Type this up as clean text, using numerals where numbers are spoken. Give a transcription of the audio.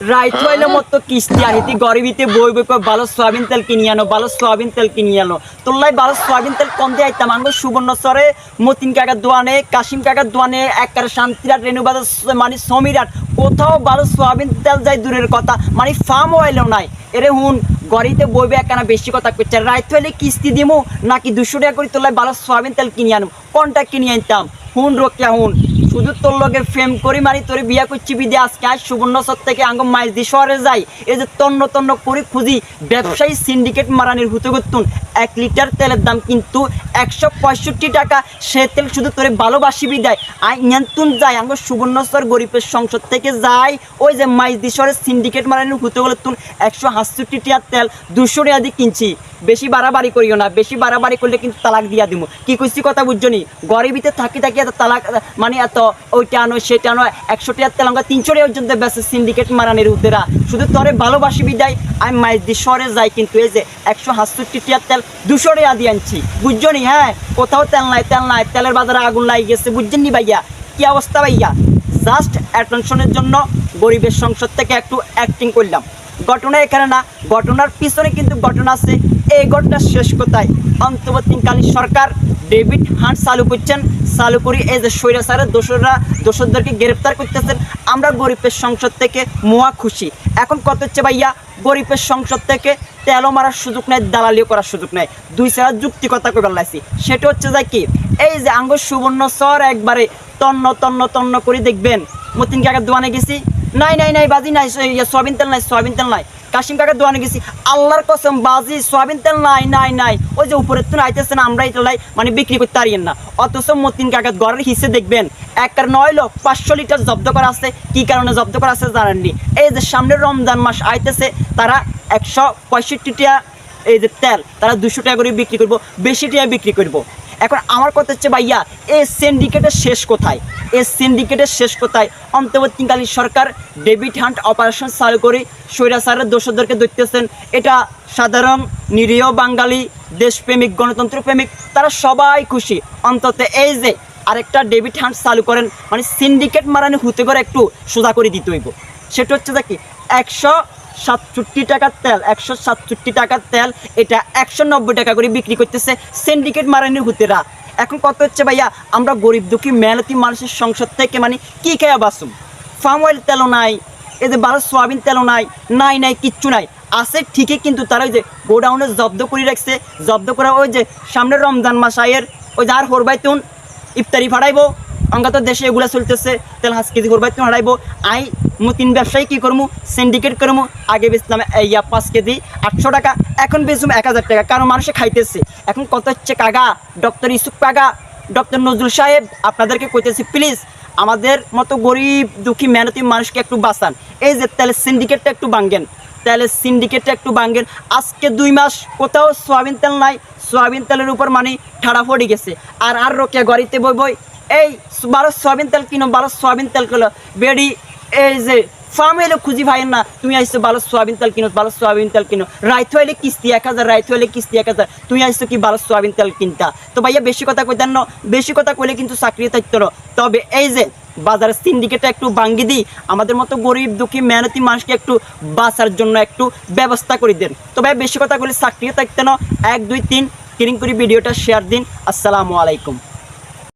Right হইলে মতো কিস্তি আহিতি গরিবিতে বই বই কয় ভালো সয়াবিন তেল কিনি আনো, ভালো সয়াবিন তেল কিনি আনো। তোল্লাই ভালো সয়াবিন তেল কম দিয়ে আইতাম আঙ্গ সুবর্ণচরে মতিন কাকার দোয়ানে, কাশিম কাকার দোয়ানে, একবারে শান্তিরাট, রেণুবাজার, মানে সমীরাট, কোথাও ভালো সয়াবিন তেল যায় দূরের কথা, মানে ফার্ম অয়েলও নাই। এরে হুন গড়িতে বইবে একখানা বেশি কথা করছে। রাইট হইলে কিস্তি দিমু নাকি 200 টাকা করে তোল্লাই ভালো সয়াবিন তেল কিনি আনো, কোনটা কিনি আনতাম? হুন রোকিয়া হুন, শুধু তোর লগে ফেম করি মারি তোরে বিয়া করছি বিদে আজকে আজ সুবর্ণচর থেকে আঙ্গ মাইজ দি শহরে যাই, এই যে তন্ন তন্ন করে খুঁজি ব্যবসায়ী সিন্ডিকেট মারানির হুতে করতুন। 1 লিটার তেলের দাম কিন্তু 165 টাকা। সে তেল শুধু তোরে ভালোবাসি বিদায় আই নিয়ন্ত্রণ যায় আঙ্গ সুবর্ণচর গরিবের সংসদ থেকে যাই, ওই যে মাইজ দি শহরে সিন্ডিকেট মারানির হুতে করতুন 168 টাকার তেল 200 টাকা দিয়ে কিনছি। বেশি বাড়াবাড়ি করিও না, বেশি বাড়াবাড়ি করলে কিন্তু তালাক দিয়া দিব। কি কইছি কথা বুঝছো নি? গরিবিতে থাকি থাকি এত তালাক, মানে এত ওইটা আনো সেটা আনো, 100 টাকার তেল আমরা 300 টাকা পর্যন্ত বেশি সিন্ডিকেট মারানির উদ্দেরা। শুধু তোরে ভালোবাসি বিদায় আমি মাইজ দি শহরে যাই, কিন্তু এই যে 168 টাকার তেল 200 টাকা দিয়ে আনছি, বুঝছো নি? হ্যাঁ, কোথাও তেল নাই, তেল নাই, তেলের বাজারে আগুন লাগিয়ে গেছে, বুঝছেন নি ভাইয়া? কি অবস্থা ভাইয়া? জাস্ট অ্যাটেনশনের জন্য গরিবের সংসদ থেকে একটু অ্যাক্টিং করলাম। ঘটনা এখানে না, ঘটনার পিছনে কিন্তু ঘটনা আছে। এই ঘটনার শেষ কোথায়? অন্তর্বর্তীকালীন সরকার ডেভিড হান্ট চালু করছেন, চালু করি এই যে স্বৈরাচারের দোষরদেরকে গ্রেপ্তার করতেছেন। আমরা গরিবের সংসদ থেকে মহা খুশি। এখন কত হচ্ছে ভাইয়া, গরিবের সংসদ থেকে তেলও মারার সুযোগ নেই, দালালিও করার সুযোগ নেই, দুই ছাড়া যুক্তি কথা কই বেলাইছি। সেটা হচ্ছে যায় কি, এই যে আঙ্গ সুবর্ণচর একবারে তন্ন তন্ন তন্ন করে দেখবেন। মতিন কাকার দোয়ানে গেছি, নাই নাই নাই বাজি নাই, সয়াবিন তেল নাই, সয়াবিন তেল নাই। কাশিম কাকার দোয়ানে গেছি, আল্লাহর কসম বাজি সয়াবিন তেল নাই নাই নাই। ওই যে উপরের তো আইতেছে না, আমরা এটা মানে বিক্রি করতে পারিয়েন না। অথচ মতিন কাকার ঘরের হিসে দেখবেন 1.9,500,000 লিটার জব্দ করা আছে। কি কারণে জব্দ করা আছে জানেননি? এই যে সামনের রমজান মাস আইতেছে, তারা 165 টাকা এই যে তেল তারা 200 টাকা করে বিক্রি করবো, বেশি টাকা বিক্রি করবো। এখন আমার কথা হচ্ছে ভাইয়া, এই সিন্ডিকেটের শেষ কোথায়? এই সিন্ডিকেটের শেষ কোথায়? অন্তর্বর্তীকালীন সরকার ডেভিড হান্ট অপারেশন চালু করে স্বৈরাচারের দোষরদেরকে ধরতেছেন। এটা সাধারণ নিরীহ বাঙালি দেশপ্রেমিক গণতন্ত্রপ্রেমিক তারা সবাই খুশি। অন্তত এই যে আরেকটা ডেভিড হান্ট চালু করেন, মানে সিন্ডিকেট মারানি হুতে করে একটু সোজা করে দিতে হইব। সেটা হচ্ছে যে কি, 167 টাকার তেল, 167 টাকার তেল এটা 190 টাকা করে বিক্রি করতেছে সিন্ডিকেট মারানির হুতেরা। এখন কত হচ্ছে ভাইয়া, আমরা গরিব দুঃখী মেহনতি মানুষের সংসদ থেকে মানে কি খেয়ে বাসুম? ফার্ম অয়েল তেলও নাই, এই যে ভালো সয়াবিন তেলও নাই, নাই নাই কিচ্ছু নাই। আছে ঠিকই, কিন্তু তারা ওই যে গোডাউনে জব্দ করে রাখছে। জব্দ করা ওই যে সামনের রমজান মাস আয়ের ওই যে আর হরবাইতুন ইফতারি ফাড়াইবো। আমরা তো দেশে এগুলো চলতেছে, তেল 5 কেজি হরবাইতুন হারাইবো। আই মতিন ব্যবসায়ী কী করবো, সিন্ডিকেট করবো। আগে বেচলাম 5 কেজি 800 টাকা, এখন বেচুম 1000 টাকা, কারণ মানুষে খাইতেছে। এখন কত হচ্ছে কাকা, ডক্টর ইউসুফ কাকা, ডক্টর নজরুল সাহেব, আপনাদেরকে কইতেছি প্লিজ আমাদের মতো গরিব দুঃখী মেহনতি মানুষকে একটু বাঁচান। এই যে তেলের সিন্ডিকেটটা একটু ভাঙ্গেন, তেলের সিন্ডিকেটটা একটু ভাঙ্গেন। আজকে 2 মাস কোথাও সয়াবিন তেল নাই, সয়াবিন তেলের উপর মানে ঠাড়া পড়ে গেছে। আর রোকিয়া গড়িতে বই বই এই ভালো সয়াবিন তেল কিনো, ভালো সয়াবিন তেল কিনো বেডি। এই যে ফার্মে এলে খুঁজি ভাইয়ের না, তুমি আইসো ভালো সয়াবিন তেল কিনো, ভালো সয়াবিন তেল কিনো। রাইত হইলে কিস্তি 1000, রাইত হইলে কিস্তি 1000, তুমি আইসো কি ভালো সয়াবিন তেল কিনতা? তো ভাইয়া বেশি কথা কইতেন না, বেশি কথা কইলে কিন্তু চাকরি থাকতো না। তবে এই যে বাজারের সিন্ডিকেটটা একটু ভাঙ্গি দিই, আমাদের মতো গরিব দুঃখী মেহনতি মানুষকে একটু বাঁচার জন্য একটু ব্যবস্থা করে দেন। তো ভাই বেশি কথা কইলে চাকরিও থাকতো না। 1 2 3 কিরিং করে ভিডিওটা শেয়ার দিন। আসসালামু আলাইকুম।